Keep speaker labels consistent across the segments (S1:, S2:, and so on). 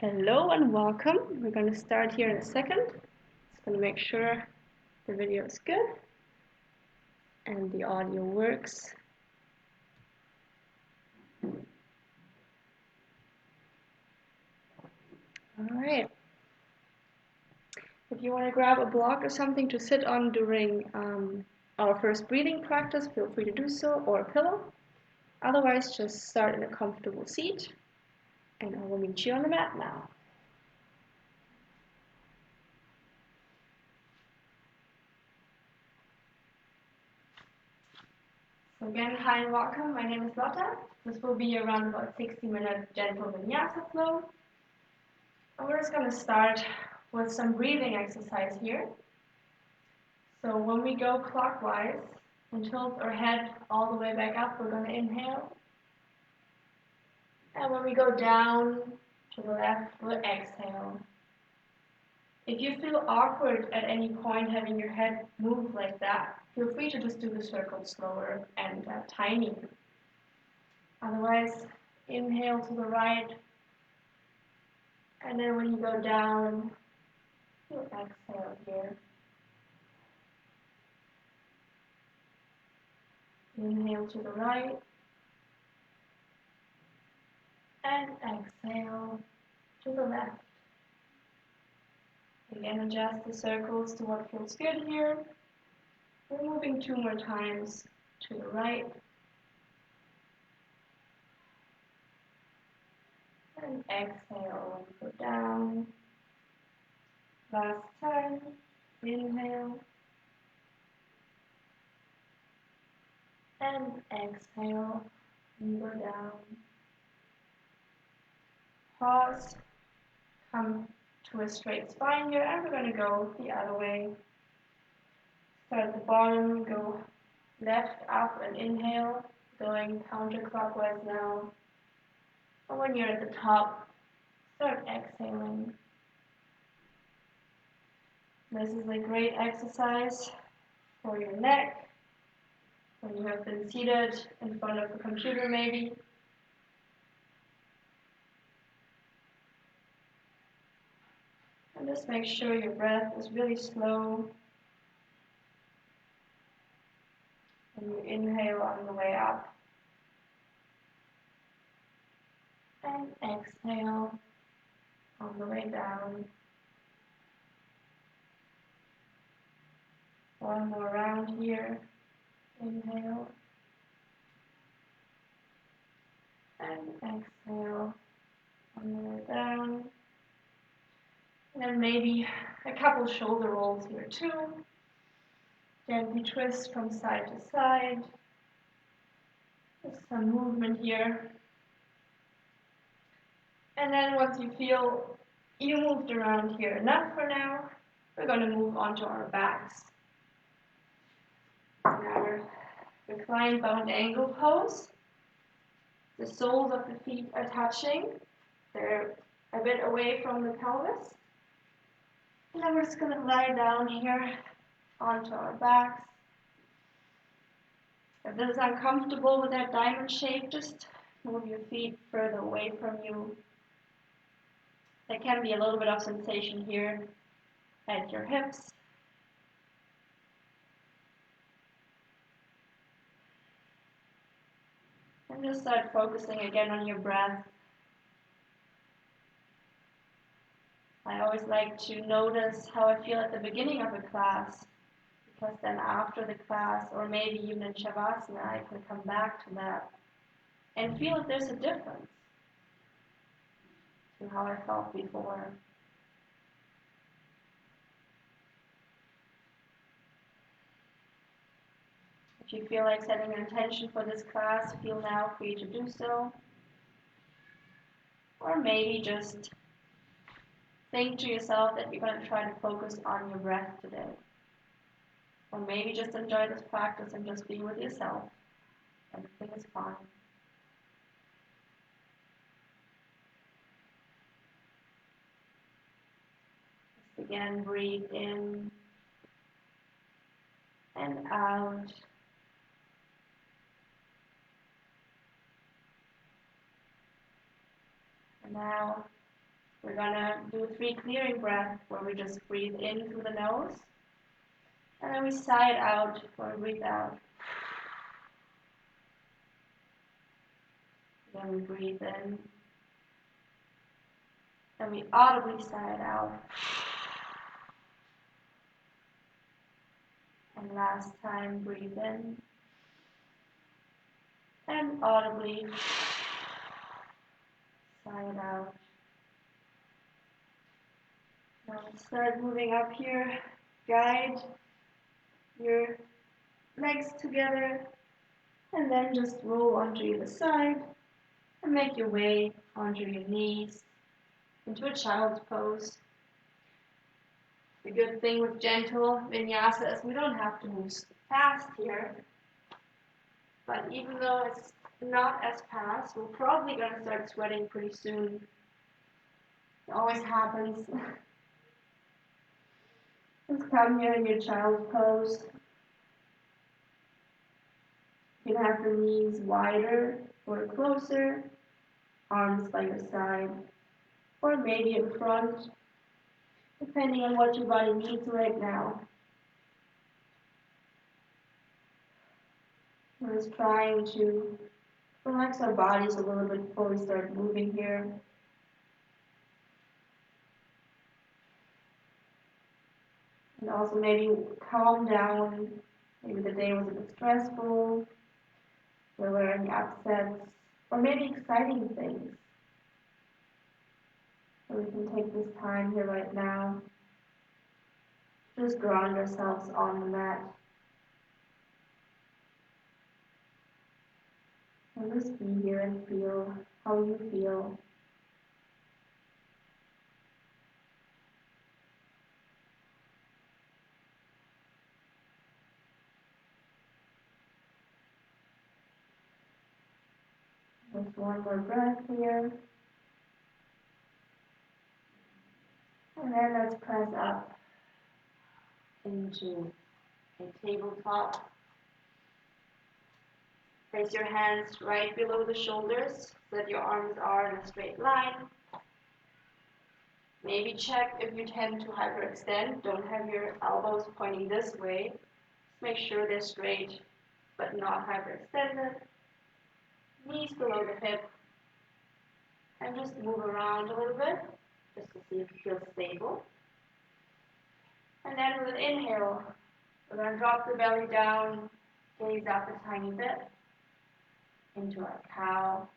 S1: Hello and welcome. We're going to start here in a second. Just going to make sure the video is good and the audio works. All right. If you want to grab a block or something to sit on during our first breathing practice, feel free to do so, or a pillow. Otherwise, just start in a comfortable seat and I will meet you on the mat now. So again, hi and welcome. My name is Lotta. This will be around about 60-minute Gentle Vinyasa Flow. And we're just going to start with some breathing exercise here. So when we go clockwise and tilt our head all the way back up, we're going to inhale. And when we go down to the left, we'll exhale. If you feel awkward at any point having your head move like that, feel free to just do the circle slower and tiny. Otherwise, inhale to the right. And then when you go down, you'll exhale here. Inhale to the right. And exhale to the left. Again, adjust the circles to what feels good here. We're moving 2 more times to the right. And exhale, go down. Last time, inhale. And exhale, and go down. Pause, come to a straight spine here, and we're going to go the other way. Start at the bottom, go left, up, and inhale, going counterclockwise now. And when you're at the top, start exhaling. This is a great exercise for your neck, when you have been seated in front of a computer maybe. And just make sure your breath is really slow. And you inhale on the way up. And exhale on the way down. One more round here. Inhale. And exhale on the way down. And then maybe a couple shoulder rolls here too. Gently twist from side to side. Just some movement here. And then once you feel you moved around here enough for now, we're going to move on to our backs. Our reclined bound angle pose. The soles of the feet are touching. They're a bit away from the pelvis. And then we're just going to lie down here onto our backs. If this is uncomfortable with that diamond shape, just move your feet further away from you. There can be a little bit of sensation here at your hips. And just start focusing again on your breath. I always like to notice how I feel at the beginning of a class, because then after the class, or maybe even in Shavasana, I can come back to that and feel if there's a difference to how I felt before. If you feel like setting an intention for this class, feel now free to do so. Or maybe just think to yourself that you're going to try to focus on your breath today. Or maybe just enjoy this practice and just be with yourself. Everything is fine. Just again, breathe in and out. And now We're gonna do 3 clearing breaths where we just breathe in through the nose. And then we sigh it out or breathe out. Then we breathe in. And we audibly sigh it out. And last time, breathe in. And audibly sigh it out. Now start moving up here. Guide your legs together. And then just roll onto either side. And make your way onto your knees into a child's pose. The good thing with gentle vinyasa is we don't have to move fast here. But even though it's not as fast, we're probably going to start sweating pretty soon. It always happens. Just come here in your child's pose. You can have the knees wider or closer, arms by your side, or maybe in front, depending on what your body needs right now. We're just trying to relax our bodies a little bit before we start moving here. And also maybe calm down. Maybe the day was a bit stressful. There were any upsets, or maybe exciting things. So we can take this time here right now. Just ground ourselves on the mat. And just be here and feel how you feel. Just one more breath here. And then let's press up into a tabletop. Place your hands right below the shoulders so that your arms are in a straight line. Maybe check if you tend to hyperextend. Don't have your elbows pointing this way. Just make sure they're straight but not hyperextended. Knees below the hip. And just move around a little bit just to see if it feels stable. And then with an inhale, we're going to drop the belly down, gaze up a tiny bit into our cow.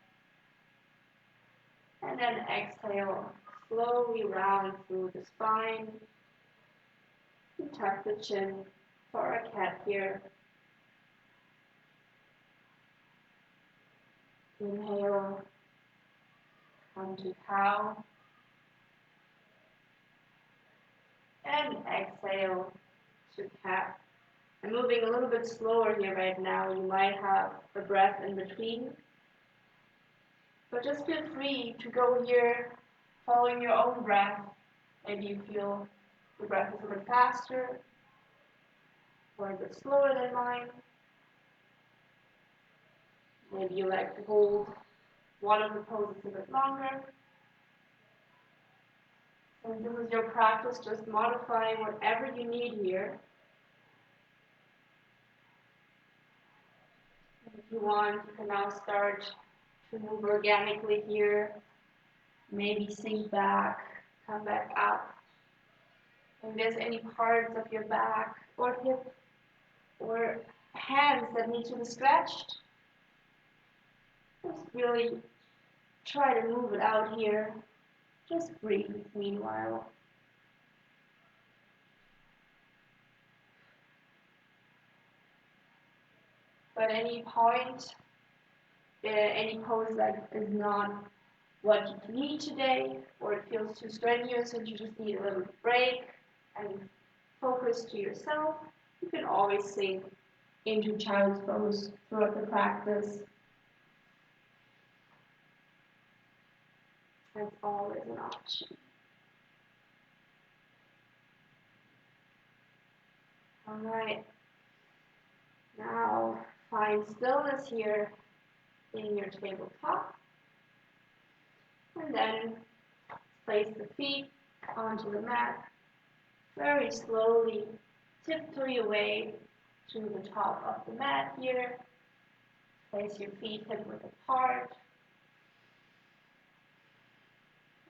S1: And then exhale, slowly round through the spine. And tuck the chin for our cat here. Inhale, come to cow. And exhale to cat. I'm moving a little bit slower here right now. You might have a breath in between. But just feel free to go here following your own breath. Maybe you feel the breath is a bit faster or a bit slower than mine. Maybe you like to hold one of the poses a bit longer. And this is your practice, just modify whatever you need here. If you want, you can now start to move organically here. Maybe sink back, come back up. If there's any parts of your back or hip or hands that need to be stretched, just really try to move it out here. Just breathe meanwhile. But any point, any pose that is not what you need today, or it feels too strenuous and you just need a little break and focus to yourself, you can always sink into child's pose throughout the practice. That's always an option. All right. Now find stillness here in your tabletop. And then Place the feet onto the mat. Very slowly tiptoe your way to the top of the mat here. Place your feet hip-width apart.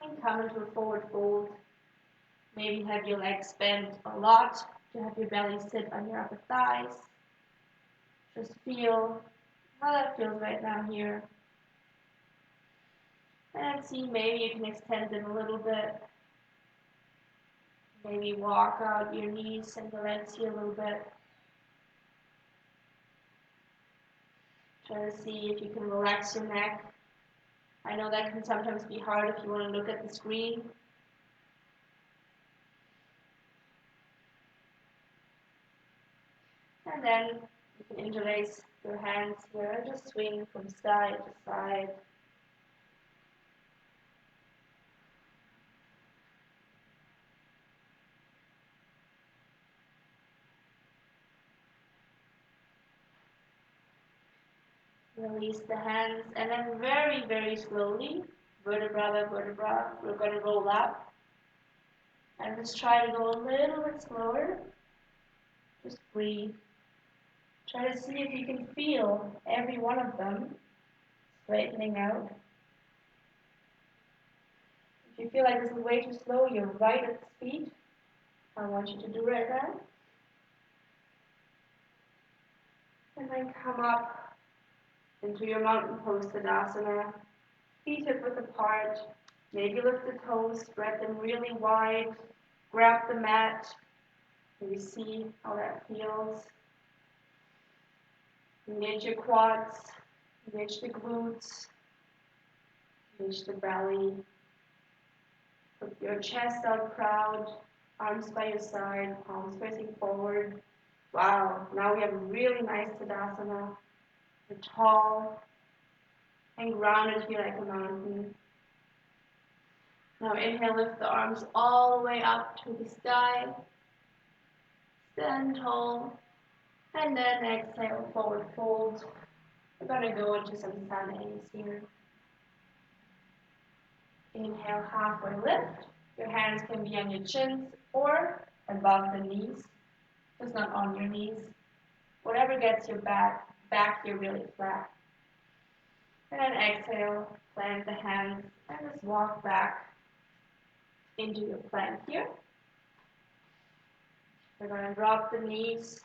S1: And come into a forward fold. Maybe have your legs bent a lot to have your belly sit on your upper thighs. Just feel how that feels right now here. And see, maybe you can extend them a little bit. Maybe walk out your knees and the legs here a little bit. Try to see if you can relax your neck. I know that can sometimes be hard if you want to look at the screen. And then you can interlace your hands here and just swing from side to side. Release the hands, and then very, very slowly, vertebra by vertebra, we're going to roll up. And just try to go a little bit slower. Just breathe. Try to see if you can feel every one of them straightening out. If you feel like this is way too slow, you're right at the speed I want you to do right now. And then come up into your mountain pose Tadasana. Feet hip-width apart. Maybe lift the toes, spread them really wide. Grab the mat. Maybe see how that feels. Engage your quads. Engage the glutes. Engage the belly. Put your chest out proud. Arms by your side. Palms facing forward. Wow, now we have a really nice Tadasana. You're tall and grounded here like a mountain. Now inhale, lift the arms all the way up to the sky. Stand tall. And then exhale, forward fold. We're going to go into some sun A's here. Inhale, halfway lift. Your hands can be on your chins or above the knees. Just not on your knees. Whatever gets your back here really flat. And then exhale, plant the hands, and just walk back into your plank here. We're going to drop the knees,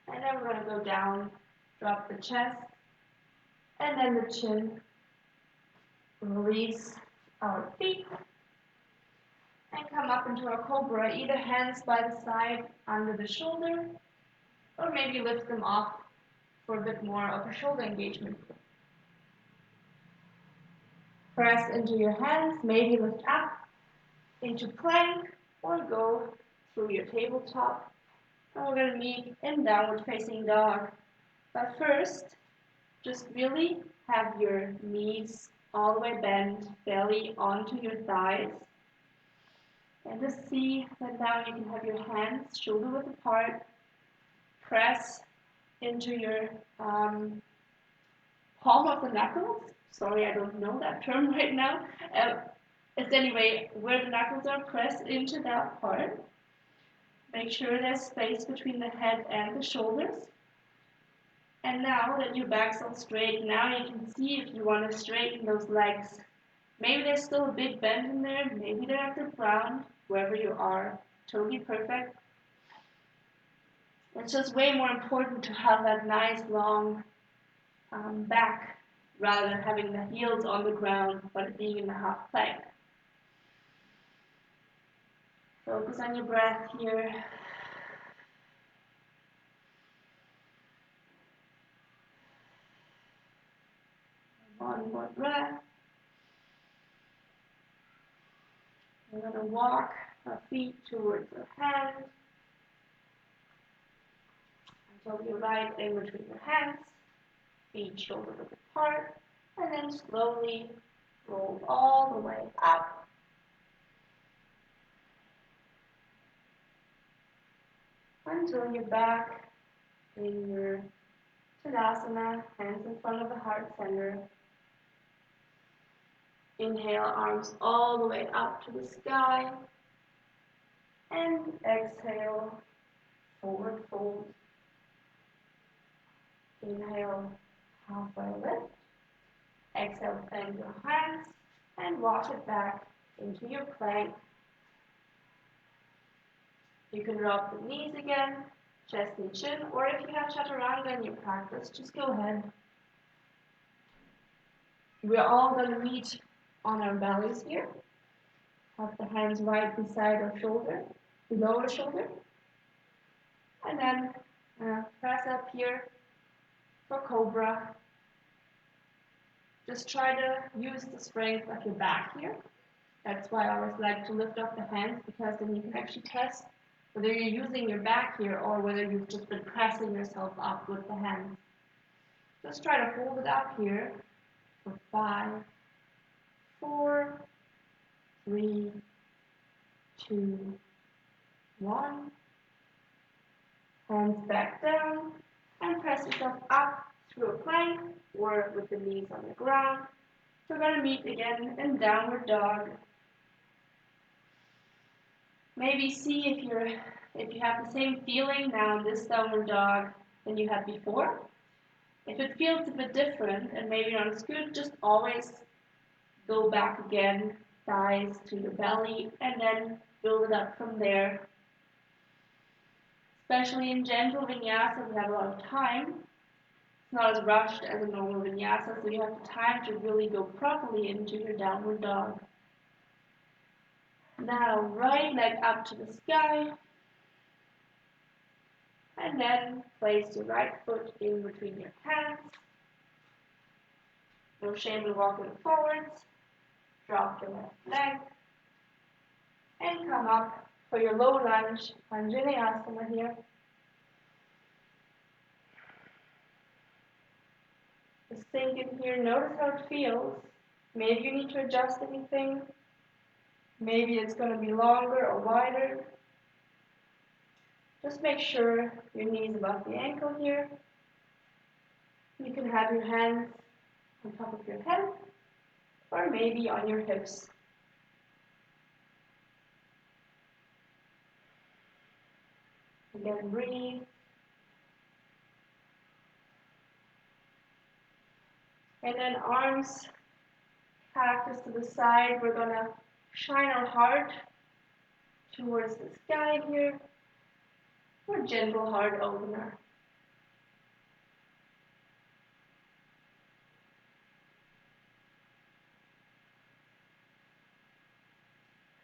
S1: and then we're going to go down, drop the chest, and then the chin. Release our feet, and come up into a cobra, either hands by the side under the shoulder, or maybe lift them up for a bit more of a shoulder engagement. Press into your hands, maybe lift up into plank, or go through your tabletop. And we're going to meet in downward facing dog. But first, just really have your knees all the way bent, belly onto your thighs. And just see that now you can have your hands shoulder width apart. Press into your palm of the knuckles. Sorry, I don't know that term right now. It's anyway, where the knuckles are, press into that part. Make sure there's space between the head and the shoulders. And now that your back's all straight, now you can see if you want to straighten those legs. Maybe there's still a big bend in there, maybe they're at the ground, wherever you are. Totally perfect. It's just way more important to have that nice long back rather than having the heels on the ground but being in the half plank. Focus on your breath here. One more breath. We're going to walk our feet towards our hands until you're right in between your hands. Feet shoulder width apart, and then slowly roll all the way up. Until you're back in your Tadasana, hands in front of the heart center. Inhale, arms all the way up to the sky. And exhale, forward fold. Inhale, halfway lift. Exhale, bend your hands and walk it back into your plank. You can drop the knees again, chest and chin, or if you have chaturanga in your practice, just go ahead. We're all going to meet on our bellies here. Have the hands right beside our shoulder, below our shoulder. And then press up here for cobra. Just try to use the strength of your back here. That's why I always like to lift up the hands, because then you can actually test whether you're using your back here or whether you've just been pressing yourself up with the hands. Just try to hold it up here for 5, 4, 3, 2, 1. Hands back down and press yourself up through a plank or with the knees on the ground. We're going to meet again in downward dog. Maybe see if you have the same feeling now in this downward dog than you had before. If it feels a bit different and maybe not as good, just always go back again, thighs to the belly, and then build it up from there. Especially in Gentle Vinyasa, we have a lot of time. It's not as rushed as a normal Vinyasa, so you have the time to really go properly into your downward dog. Now, right leg up to the sky, and then place your right foot in between your hands. No shame in walking forwards. Drop your left leg, and come up for your low lunge, Anjaneyasana here. Just sink in here, notice how it feels. Maybe you need to adjust anything. Maybe it's going to be longer or wider. Just make sure your knees above the ankle here. You can have your hands on top of your head or maybe on your hips. Again, breathe. And then arms cactus to the side. We're going to shine our heart towards the sky here. Or gentle heart opener.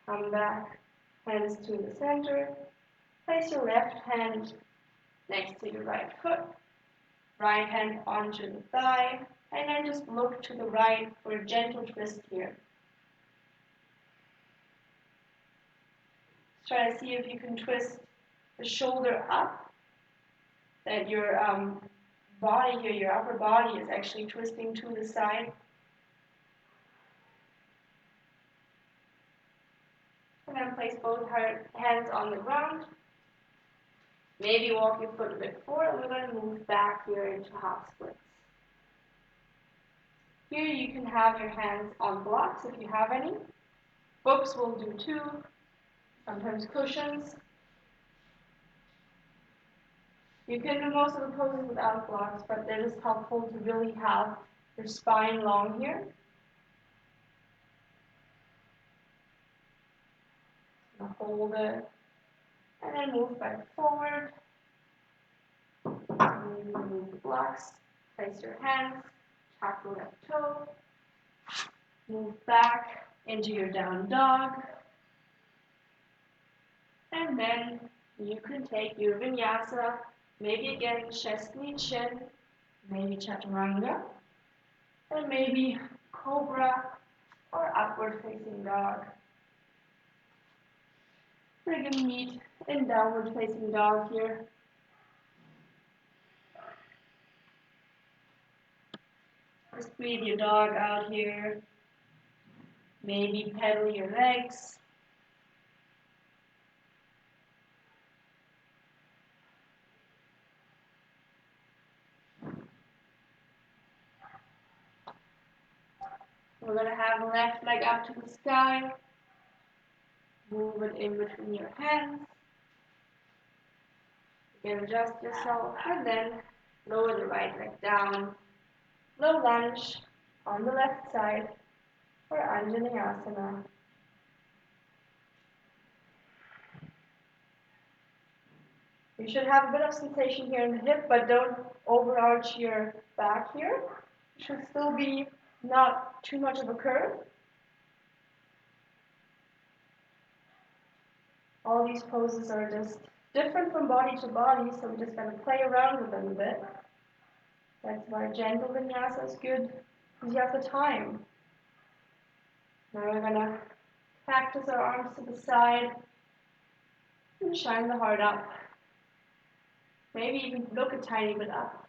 S1: Come back, hands to the center. Place your left hand next to your right foot. Right hand onto the thigh. And then just look to the right for a gentle twist here. Try to see if you can twist the shoulder up, that your body here, your upper body is actually twisting to the side. And then place both hands on the ground. Maybe walk your foot a bit forward, and we're going to move back here into half splits. Here you can have your hands on blocks if you have any. Books will do too, sometimes cushions. You can do most of the poses without blocks, but they're just helpful to really have your spine long here. Hold it, and then move back forward. And remove the blocks. Place your hands, tap the left toe. Move back into your down dog. And then you can take your vinyasa, maybe again chest, knee, chin, maybe chaturanga, and maybe cobra or upward facing dog. We're going to meet in downward facing dog here. Just breathe your dog out here. Maybe pedal your legs. We're going to have the left leg up to the sky. Move it in between your hands. You can adjust yourself and then lower the right leg down. Low lunge on the left side for Anjaneyasana. You should have a bit of sensation here in the hip, but don't overarch your back here. It should still be not too much of a curve. All these poses are just different from body to body, so we're just going to play around with them a bit. That's why gentle vinyasa is good, because you have the time. Now we're going to cactus our arms to the side and shine the heart up. Maybe even look a tiny bit up.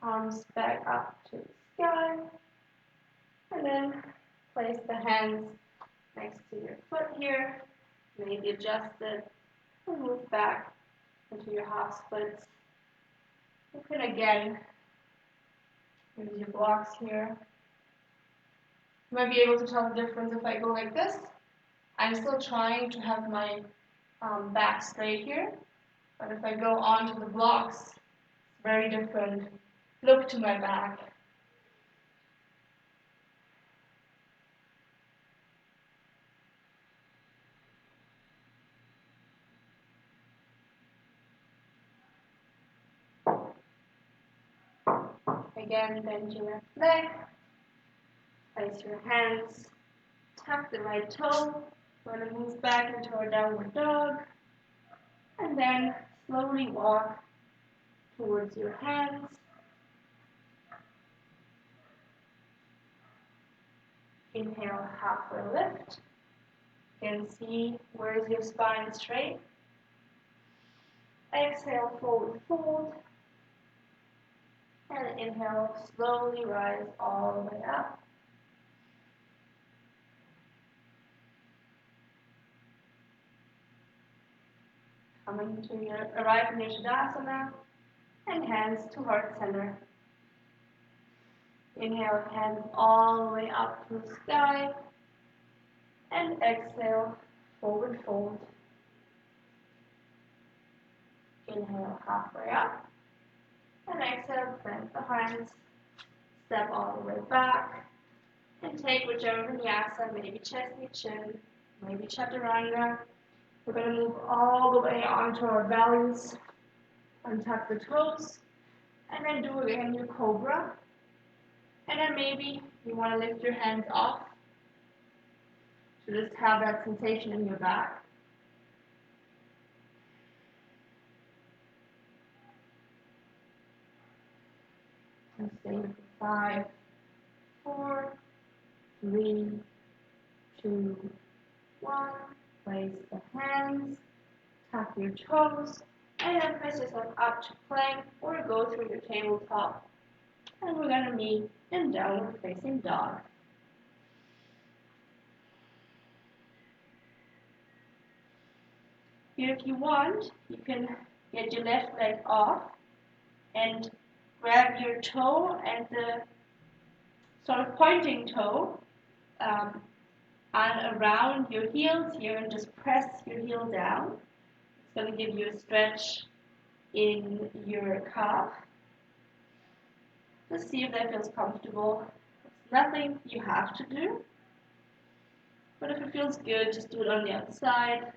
S1: Arms back up to the sky. And then place the hands next to your foot here. Maybe adjust it and move back into your half splits. You can again use your blocks here. You might be able to tell the difference if I go like this. I'm still trying to have my back straight here, but if I go onto the blocks, it's very different look to my back. Again, bend your left leg, place your hands, tuck the right toe. We're going to move back into our downward dog, and then slowly walk towards your hands. Inhale, halfway lift. You can see where is your spine straight. Exhale, forward fold. And inhale, slowly rise all the way up. Coming to your arrive in your Tadasana and hands to heart center. Inhale, hands all the way up to the sky. And exhale, forward fold. Inhale, halfway up. And exhale, bend the hands, step all the way back, and take whichever vinyasa, maybe chest knee chin, maybe chaturanga. We're going to move all the way onto our bellies, untuck the toes, and then do again your cobra. And then maybe you want to lift your hands off to just have that sensation in your back. And stay for 5, 4, 3, 2, 1. Place the hands, tuck your toes, and then press yourself up to plank or go through your tabletop. And we're going to meet in downward facing dog. Here, if you want, you can get your left leg off and grab your toe and the sort of pointing toe and around your heels here and just press your heel down. It's going to give you a stretch in your calf. Just see if that feels comfortable. It's nothing you have to do, but if it feels good, just do it on the other side.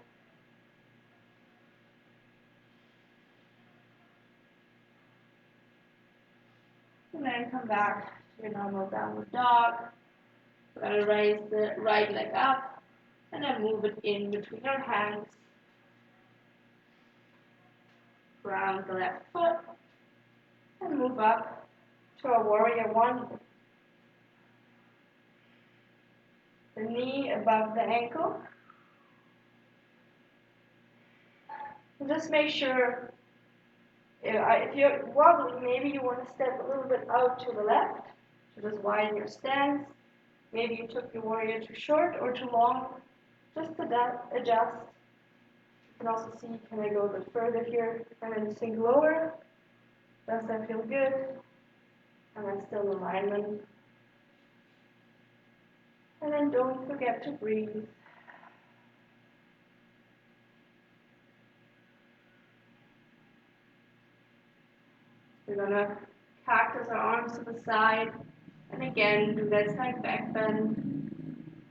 S1: And then come back to your normal downward dog. We're going to raise the right leg up and then move it in between our hands. Ground the left foot and move up to a warrior one. The knee above the ankle. And just make sure, if you're wobbly, maybe you want to step a little bit out to the left to just widen your stance. Maybe you took your warrior too short or too long. Just adjust. You can also see, can I go a bit further here and then sink lower? Does that feel good? Am I still in alignment? And then don't forget to breathe. We're gonna cactus our arms to the side, and again do that side back bend.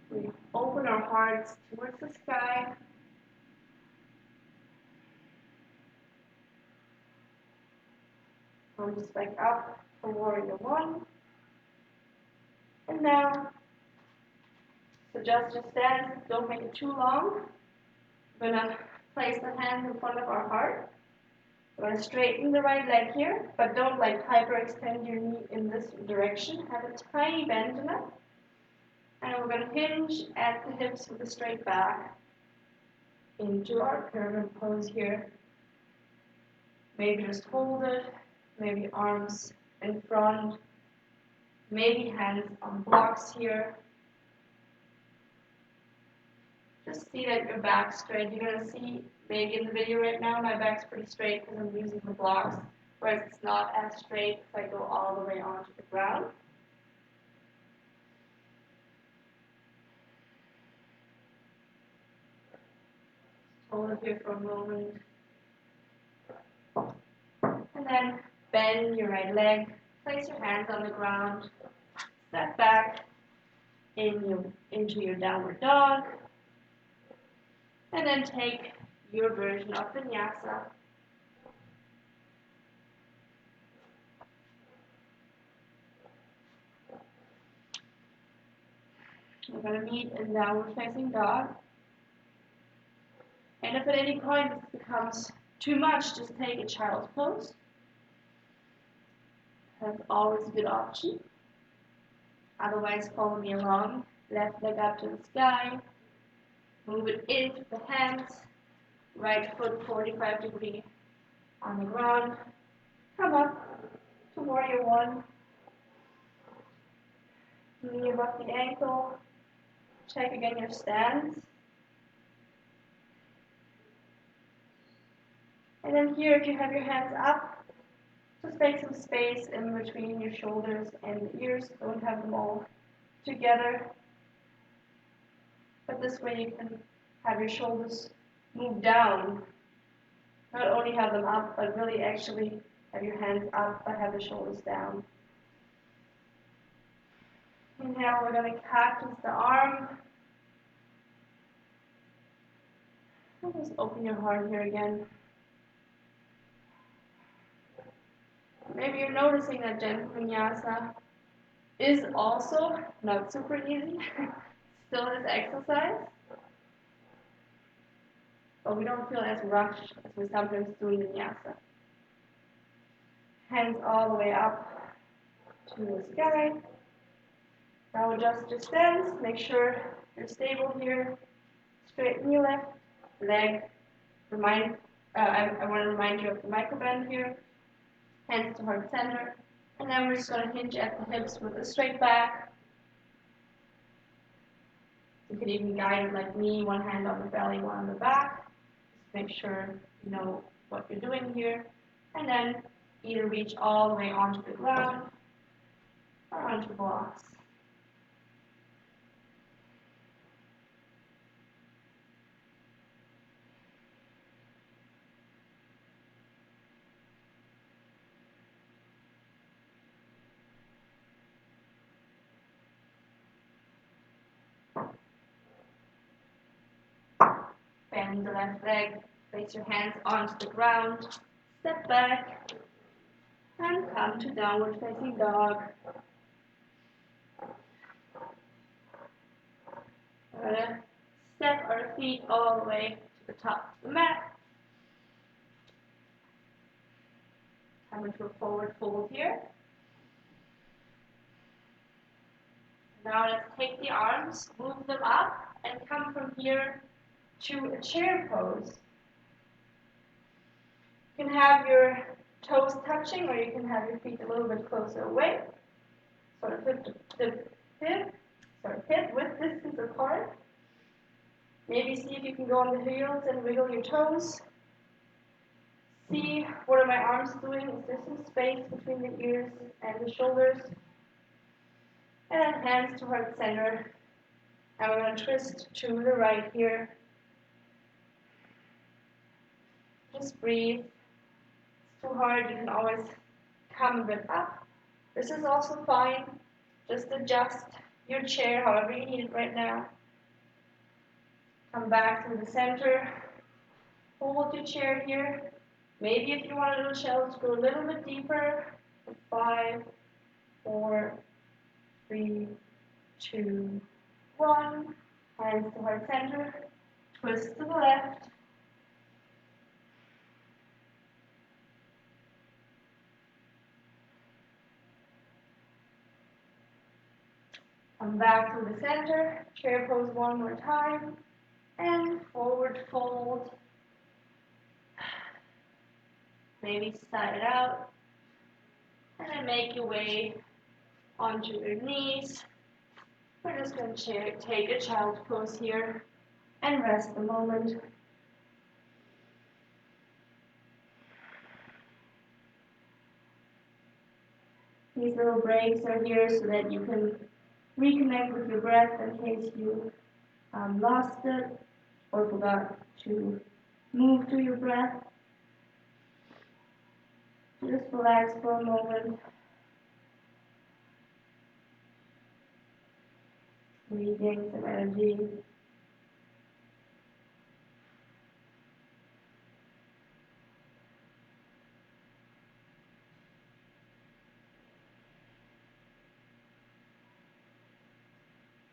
S1: We open our hearts towards the sky. Arms back up for warrior one. And now, adjust your stance, don't make it too long. We're gonna place the hands in front of our heart. We're going to straighten the right leg here, but don't like hyperextend your knee in this direction. Have a tiny bend in it. And we're going to hinge at the hips with a straight back into our pyramid pose here. Maybe just hold it, maybe arms in front, maybe hands on blocks here. Just see that your back's straight. You're going to see, maybe in the video right now, my back's pretty straight because I'm using the blocks, whereas it's not as straight if I go all the way onto the ground. Hold it here for a moment. And then bend your right leg. Place your hands on the ground. Step back into your downward dog. And then take your version of vinyasa. We're going to meet in downward facing dog. And if at any point this becomes too much, just take a child's pose. That's always a good option. Otherwise, follow me along. Left leg up to the sky. Move it into the hands. Right foot 45 degrees on the ground. Come up to warrior one. Knee above the ankle. Check again your stance. And then here, if you have your hands up, just make some space in between your shoulders and the ears. Don't have them all together. But this way you can have your shoulders move down. Not only have them up, but really actually have your hands up, but have the shoulders down. Inhale, we're going to cactus the arm. And just open your heart here again. Maybe you're noticing that Gentle Vinyasa is also not super easy. Still this exercise. But we don't feel as rushed as we sometimes do in Vinyasa. Hands all the way up to the sky. Now adjust your stance. Make sure you're stable here. Straighten your left leg. I want to remind you of the micro bend here. Hands to heart center. And then we're just going to hinge at the hips with a straight back. You could even guide it like me, one hand on the belly, one on the back. Just make sure you know what you're doing here. And then either reach all the way onto the ground or onto blocks. Bend the left leg, place your hands onto the ground, step back, and come to downward facing dog. We're going to step our feet all the way to the top of the mat. Come into a forward fold here. Now let's take the arms, move them up, and come from here to a chair pose. You can have your toes touching, or you can have your feet a little bit closer away. Sort of hip width distance apart. Maybe see if you can go on the heels and wiggle your toes. See, what are my arms doing? Is there some space between the ears and the shoulders? And then hands to heart center. And we're going to twist to the right here. Just breathe. It's too hard, you can always come a bit up. This is also fine. Just adjust your chair however you need it right now. Come back to the center. Hold your chair here. Maybe if you want a little shelf, go a little bit deeper. 5, 4, 3, 2, 1. Hands to heart center. Twist to the left. Come back to the center. Chair pose one more time. And forward fold. Maybe side out. And then make your way onto your knees. We're just going to take a child pose here and rest a moment. These little breaks are here so that you can reconnect with your breath in case you lost it or forgot to move to your breath. Just relax for a moment. Regain some energy.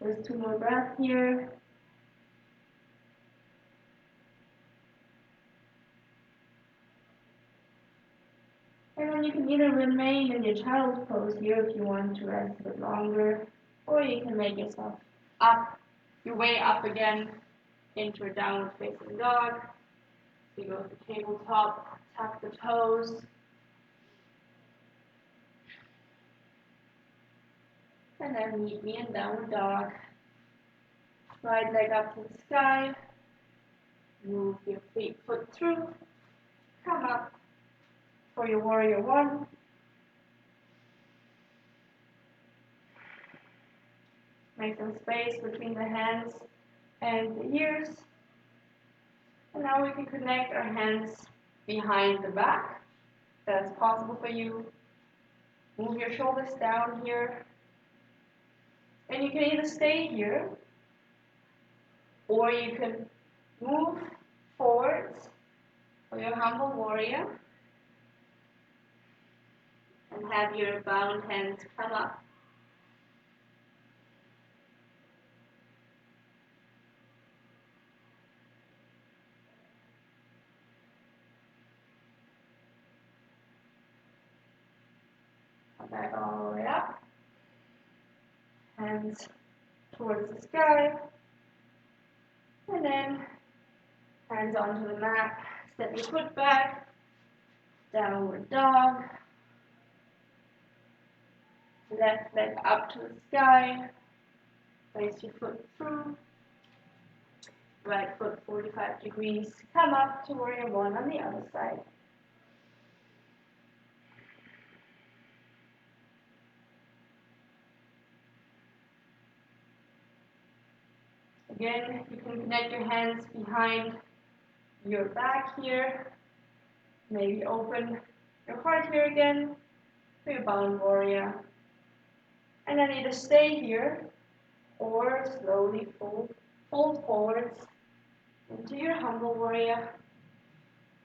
S1: There's 2 more breaths here. And then you can either remain in your child's pose here if you want to rest a bit longer, or you can make yourself up, your way up again into a downward facing dog. So you go to the tabletop, tap the toes. And then meet me in downward dog. Right leg up to the sky. Move your foot through. Come up for your warrior 1. Make some space between the hands and the ears. And now we can connect our hands behind the back. That's possible for you. Move your shoulders down here. And you can either stay here, or you can move forwards for your humble warrior and have your bound hands come up. Come back all the way up. Hands towards the sky. And then hands onto the mat. Step your foot back. Downward dog. Left leg up to the sky. Place your foot through. Right foot 45 degrees. Come up to warrior 1 on the other side. Again, you can connect your hands behind your back here. Maybe open your heart here again for your bound warrior. And then either stay here or slowly fold forwards into your humble warrior.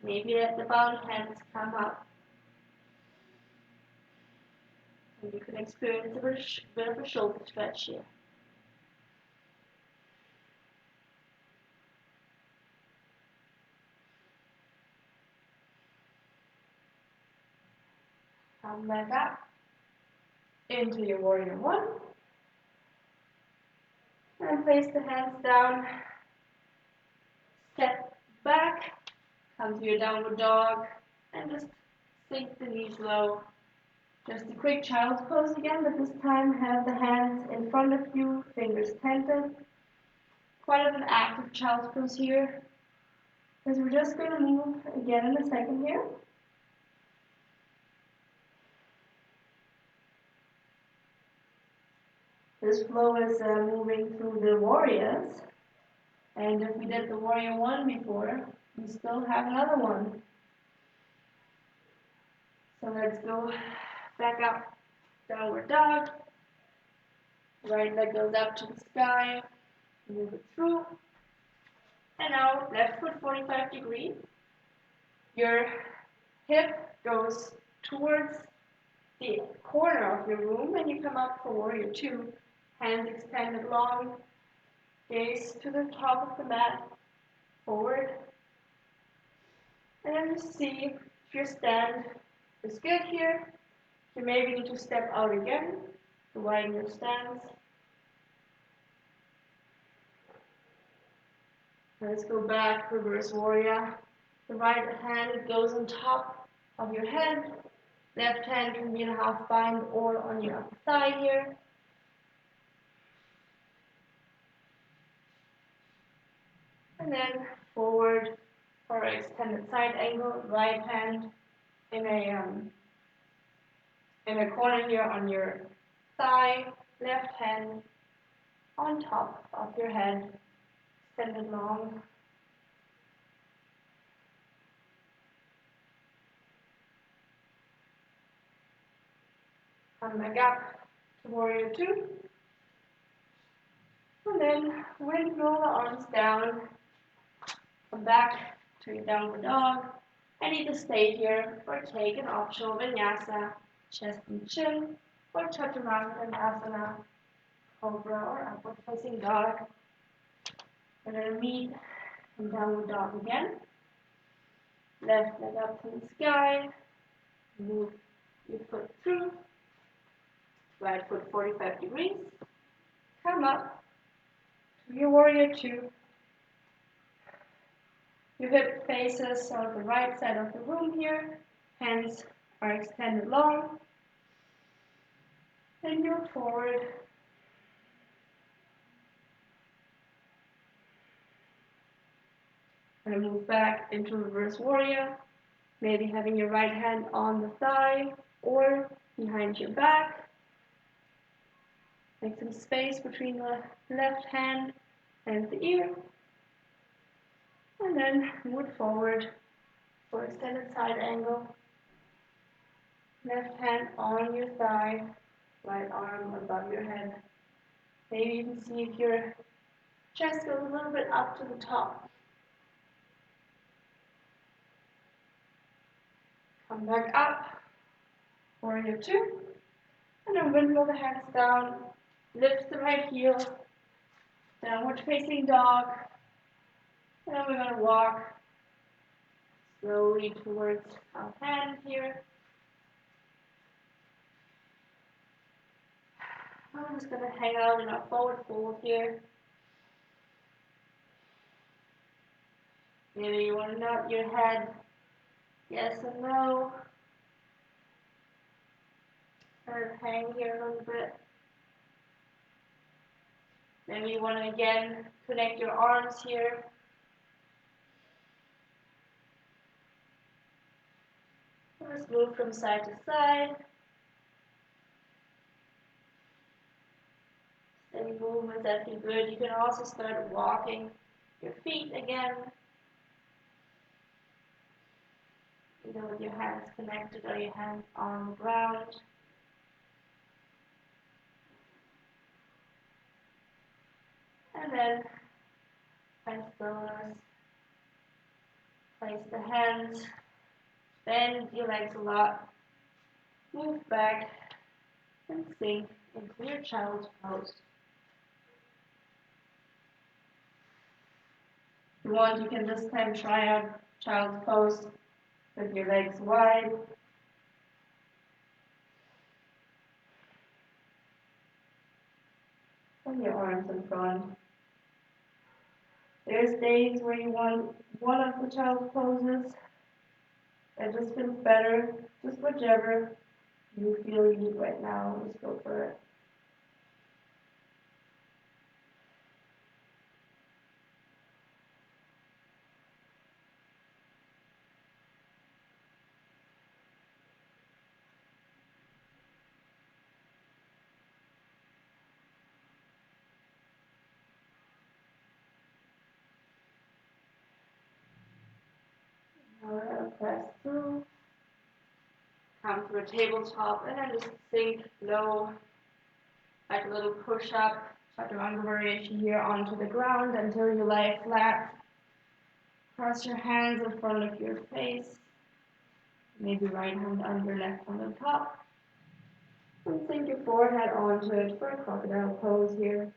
S1: Maybe let the bound hands come up. And you can experience a bit of a shoulder stretch here. Come back up into your warrior 1. And place the hands down. Step back. Come to your downward dog. And just sink the knees low. Just a quick child's pose again, but this time have the hands in front of you, fingers tented. quite an active child's pose here, because we're just going to move again in a second here. This flow is moving through the warriors, and if we did the warrior one before, we still have another one. So let's go back up, downward dog. Right leg goes up to the sky, move it through. And now left foot 45 degrees. Your hip goes towards the corner of your room and you come up for warrior two. Hands extended long, gaze to the top of the mat, forward. And then just see if your stand is good here. You maybe need to step out again to widen your stance. Let's go back, reverse warrior. The right hand goes on top of your head. Left hand can be in a half bind or on your upper thigh here. And then forward for an extended side angle. Right hand in a corner here on your thigh. Left hand on top of your head, extended long. Come back up to warrior two. And then windmill the arms down. Come back to your downward dog. And either stay here or take an optional vinyasa, chest and chin, or chaturanga asana, cobra or upward facing dog. And then meet in downward dog again. Left leg up to the sky. Move your foot through. Right foot 45 degrees. Come up to your warrior two. Your hip faces on the right side of the room here. Hands are extended long. And you're forward. And move back into reverse warrior. Maybe having your right hand on the thigh or behind your back. Make some space between the left hand and the ear. And then move forward for extended side angle. Left hand on your thigh, right arm above your head. Maybe you can see if your chest goes a little bit up to the top. Come back up, warrior two. And then windmill the hands down. Lift the right heel, downward facing dog. And then we're going to walk slowly towards our hand here. I'm just going to hang out in our forward fold here. Maybe you want to nod your head, yes and no. Kind of hang here a little bit. Maybe you want to again connect your arms here. Just move from side to side. Steady movements that feel good. You can also start walking your feet again. Either with your hands connected or your hands on the ground. And then find stillness. Place the hands. Bend your legs a lot. Move back and sink into your child's pose. If you want, you can this time try out child's pose with your legs wide. And your arms in front. There's days where you want one of the child's poses. It just feels better. Just whichever you feel you need right now, just go for it. press through. Come to a tabletop and then just sink low, like a little push-up, chaturanga variation here onto the ground until you lie flat. Cross your hands in front of your face. Maybe right hand under, left hand on top. And sink your forehead onto it for a crocodile pose here.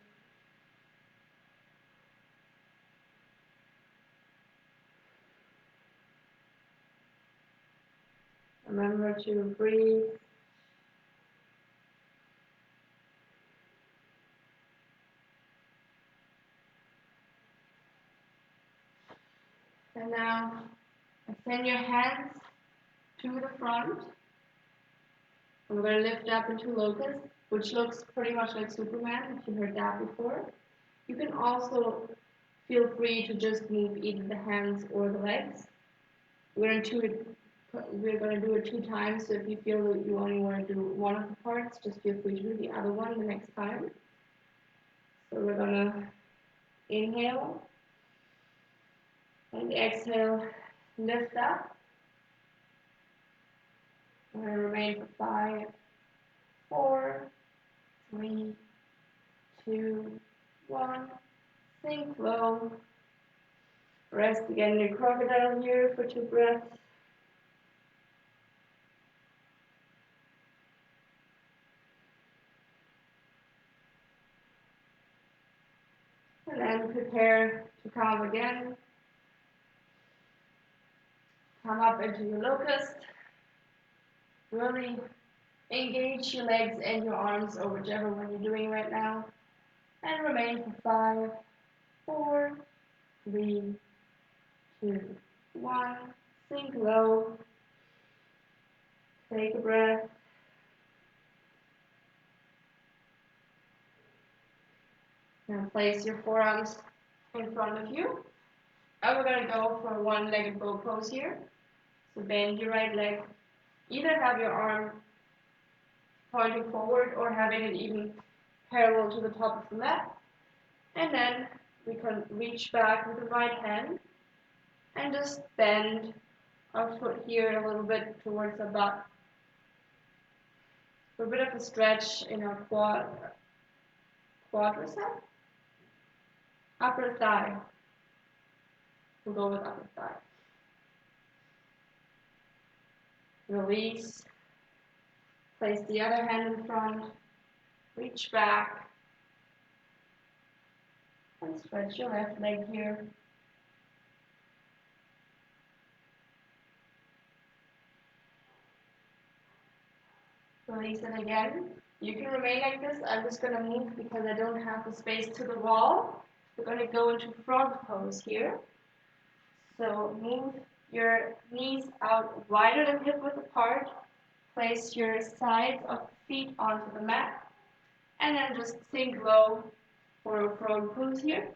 S1: Remember to breathe. And now extend your hands to the front. I'm going to lift up into locust, which looks pretty much like Superman, if you heard that before. You can also feel free to just move either the hands or the legs. We're going to do it 2 times, so if you feel that you only want to do one of the parts, just feel free to do the other one the next time. So we're going to inhale, and exhale, lift up. We're going to remain for 5, 4, 3, 2, 1. Sink low. Rest again in crocodile here for 2 breaths. And then prepare to come again. Come up into your locust. Really engage your legs and your arms or whichever one you're doing right now. And remain for 5, 4, 3, 2, 1. Sink low. Take a breath. Now place your forearms in front of you. And we're going to go for a one-legged bow pose here. So bend your right leg. Either have your arm pointing forward or having it even parallel to the top of the mat. And then we can reach back with the right hand and just bend our foot here a little bit towards the butt. For a bit of a stretch in our quadricep. Upper thigh. We'll go with upper thigh. Release. Place the other hand in front. Reach back. And stretch your left leg here. Release it again. You can remain like this. I'm just going to move because I don't have the space to the wall. We're going to go into frog pose here. So move your knees out wider than hip width apart. Place your sides of the feet onto the mat. And then just sink low for a frog pose here.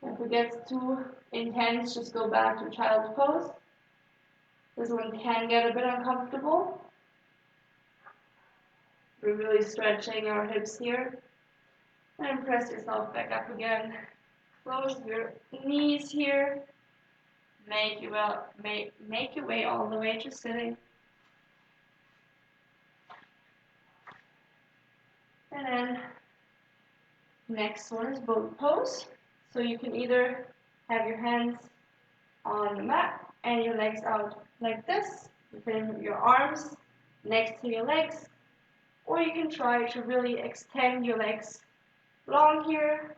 S1: If it gets too intense, just go back to child's pose. This one can get a bit uncomfortable. We're really stretching our hips here. And press yourself back up again. Close your knees here. Make your way all the way to sitting. And then next one is boat pose. So you can either have your hands on the mat and your legs out like this. You can have your arms next to your legs, or you can try to really extend your legs long here.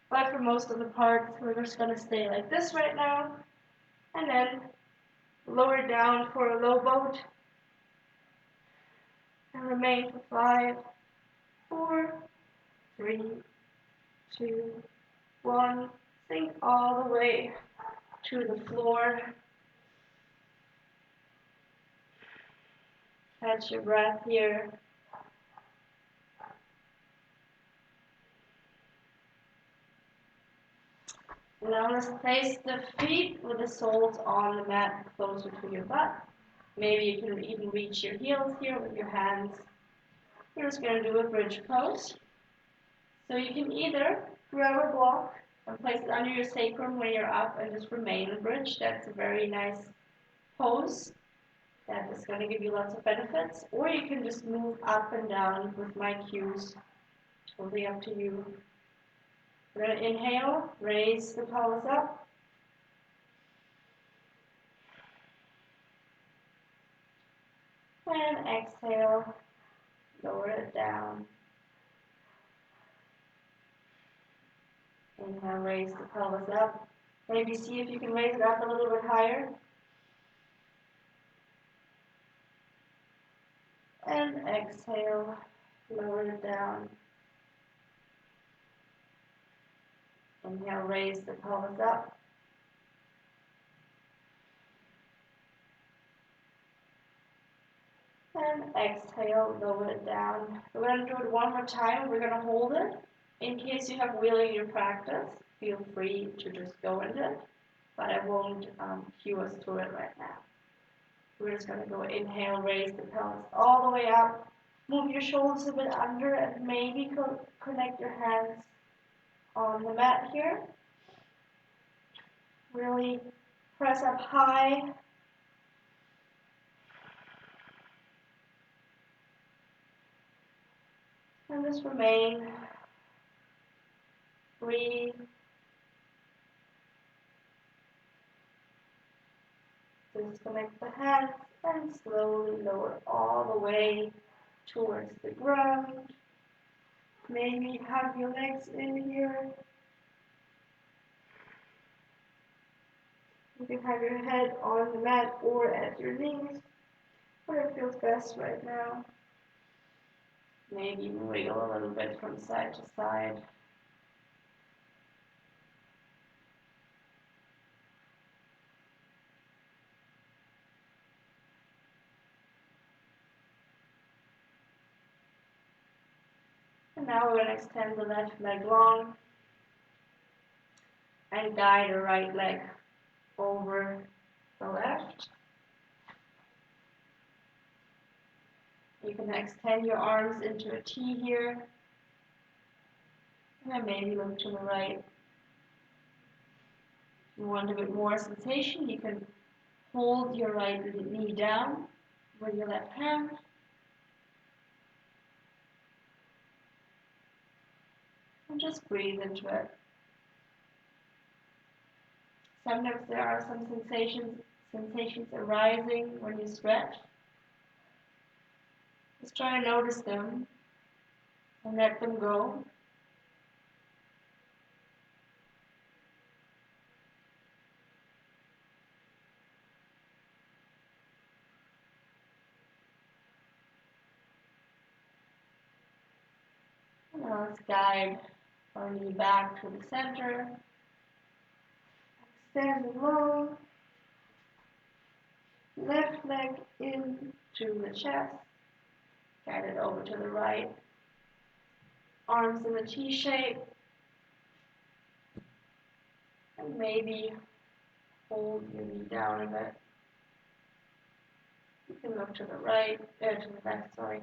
S1: But for most of the parts, we're just going to stay like this right now. And then lower down for a low boat. And remain for 5, 4, 3, 2, 1. Sink all the way to the floor. Catch your breath here. Now let's place the feet with the soles on the mat closer to your butt. Maybe you can even reach your heels here with your hands. We're just going to do a bridge pose. So you can either grab a block and place it under your sacrum when you're up and just remain in bridge. That's a very nice pose. That is going to give you lots of benefits. Or you can just move up and down with my cues. Totally up to you. We're going to inhale, raise the pelvis up. And exhale, lower it down. Inhale, raise the pelvis up. Maybe see if you can raise it up a little bit higher. And exhale, lower it down. Inhale, raise the pelvis up. And exhale, lower it down. We're going to do it one more time. We're going to hold it. In case you have wheeling in your practice, feel free to just go into it. But I won't cue us through it right now. We're just going to go inhale, raise the pelvis all the way up. Move your shoulders a bit under and maybe connect your hands on the mat here. Really press up high. And just remain. Breathe. Disconnect the hands and slowly lower all the way towards the ground. Maybe have your legs in here. You can have your head on the mat or at your knees, where it feels best right now. Maybe wiggle a little bit from side to side. And now we're going to extend the left leg long and guide the right leg over the left. You can extend your arms into a T here. And then maybe look to the right. If you want a bit more sensation, you can hold your right knee down with your left hand. And just breathe into it. Sometimes there are some sensations arising when you stretch. Just try to notice them and let them go. Now let's guide our knee back to the center. Extend long. Left leg into the chest. Guide it over to the right. Arms in the T shape. And maybe hold your knee down a bit. You can look to the right, to the left, sorry.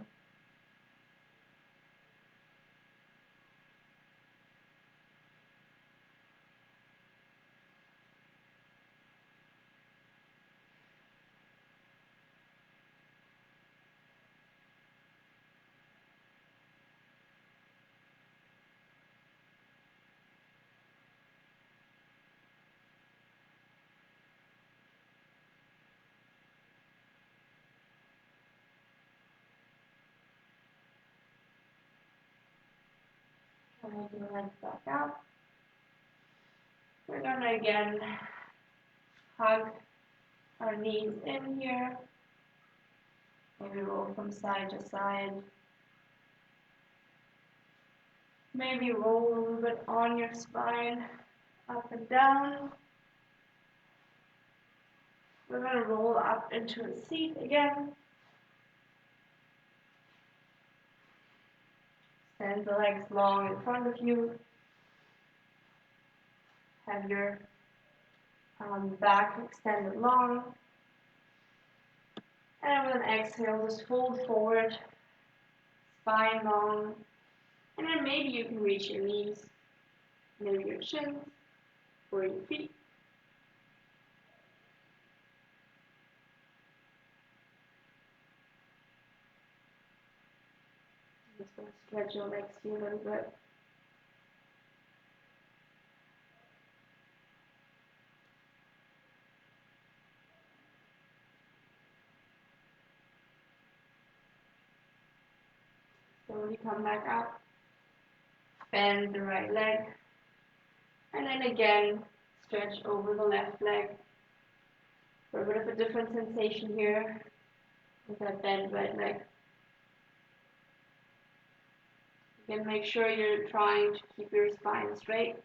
S1: Drag your legs back out. We're going to again hug our knees in here. Maybe roll from side to side. Maybe roll a little bit on your spine, up and down. We're going to roll up into a seat again. Extend the legs long in front of you. Have your back extended long. And with an exhale, just fold forward. spine long, and then maybe you can reach your knees, maybe your shins, or your feet. Just going to stretch your legs here a little bit. Slowly come back up. Bend the right leg. And then again, stretch over the left leg. For a bit of a different sensation here with that bent right leg. Again, make sure you're trying to keep your spine straight.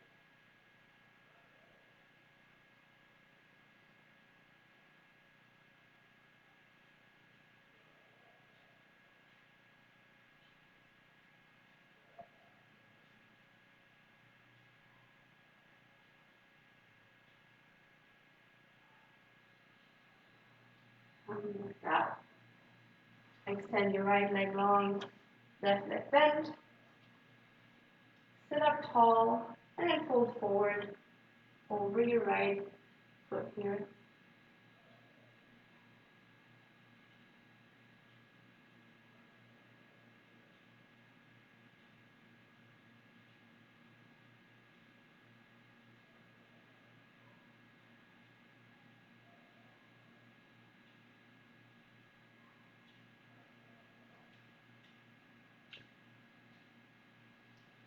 S1: Like that. Extend your right leg long, left leg bent. Sit up tall and then fold forward over your right foot here.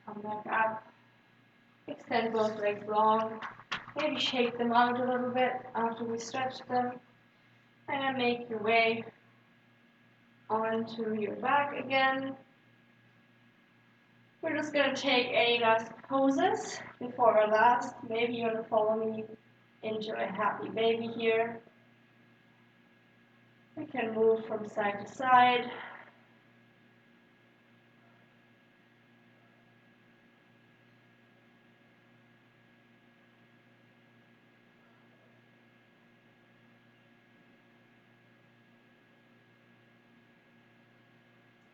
S1: Come back up. Extend both legs long. Maybe shake them out a little bit after we stretch them. And then make your way onto your back again. We're just going to take any last poses before our last. Maybe you want to follow me into a happy baby here. We can move from side to side.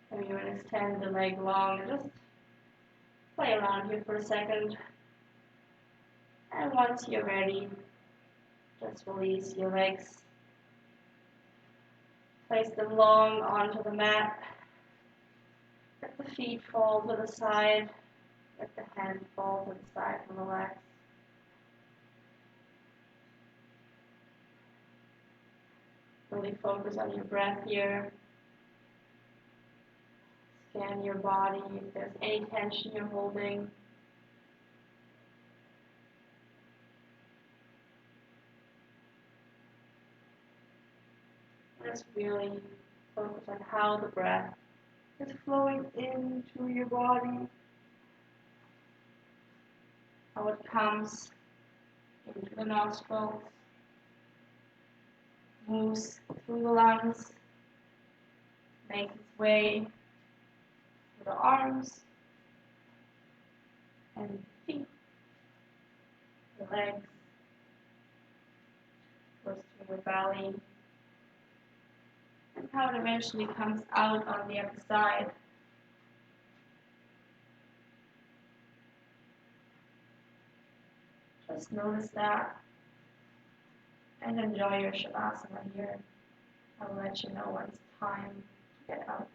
S1: And you want to extend the leg long. Just play around here for a second. And once you're ready, just release your legs. Place them long onto the mat. Let the feet fall to the side. Let the hands fall to the side and relax. Really focus on your breath here. Scan your body if there's any tension you're holding. Just really focus on how the breath is flowing into your body, how it comes into the nostrils, moves through the lungs, makes its way to the arms and the feet, the legs, goes through your belly, and how it eventually comes out on the other side. Just notice that and enjoy your Shavasana here. I'll let you know when it's time to get out.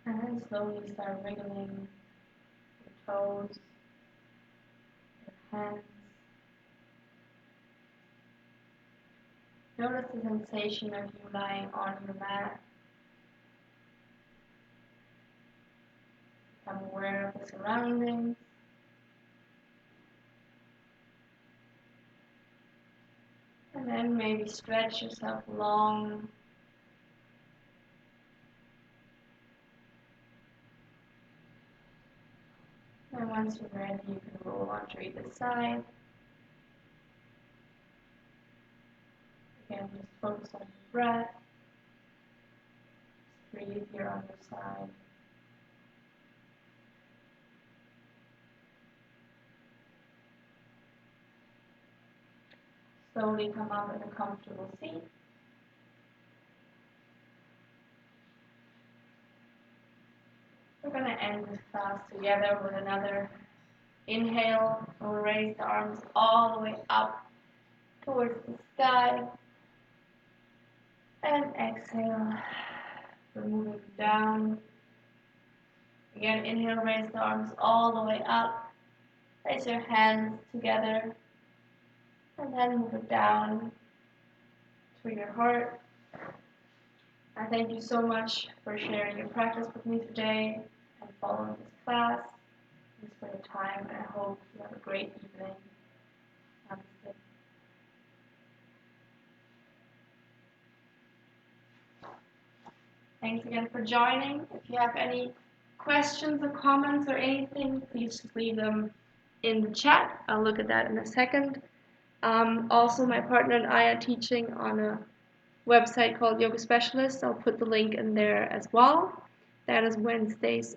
S1: And then slowly start wiggling your toes, your hands. Notice the sensation of you lying on your mat. Become aware of the surroundings. And then maybe stretch yourself long. And once you're ready, you can roll onto either side. Again, just focus on your breath. Just breathe here on your side. Slowly come up in a comfortable seat. We're going to end this class together with another inhale. We'll raise the arms all the way up towards the sky. And exhale. We're moving down. Again, inhale, raise the arms all the way up. Place your hands together. And then move it down to your heart. I thank you so much for sharing your practice with me today and following this class. Thanks for your time, and I hope you have a great evening. Namaste. Thanks again for joining. If you have any questions or comments or anything, please just leave them in the chat. I'll look at that in a second. Also, my partner and I are teaching on a website called Yoga Specialist. I'll put the link in there as well. That is Wednesdays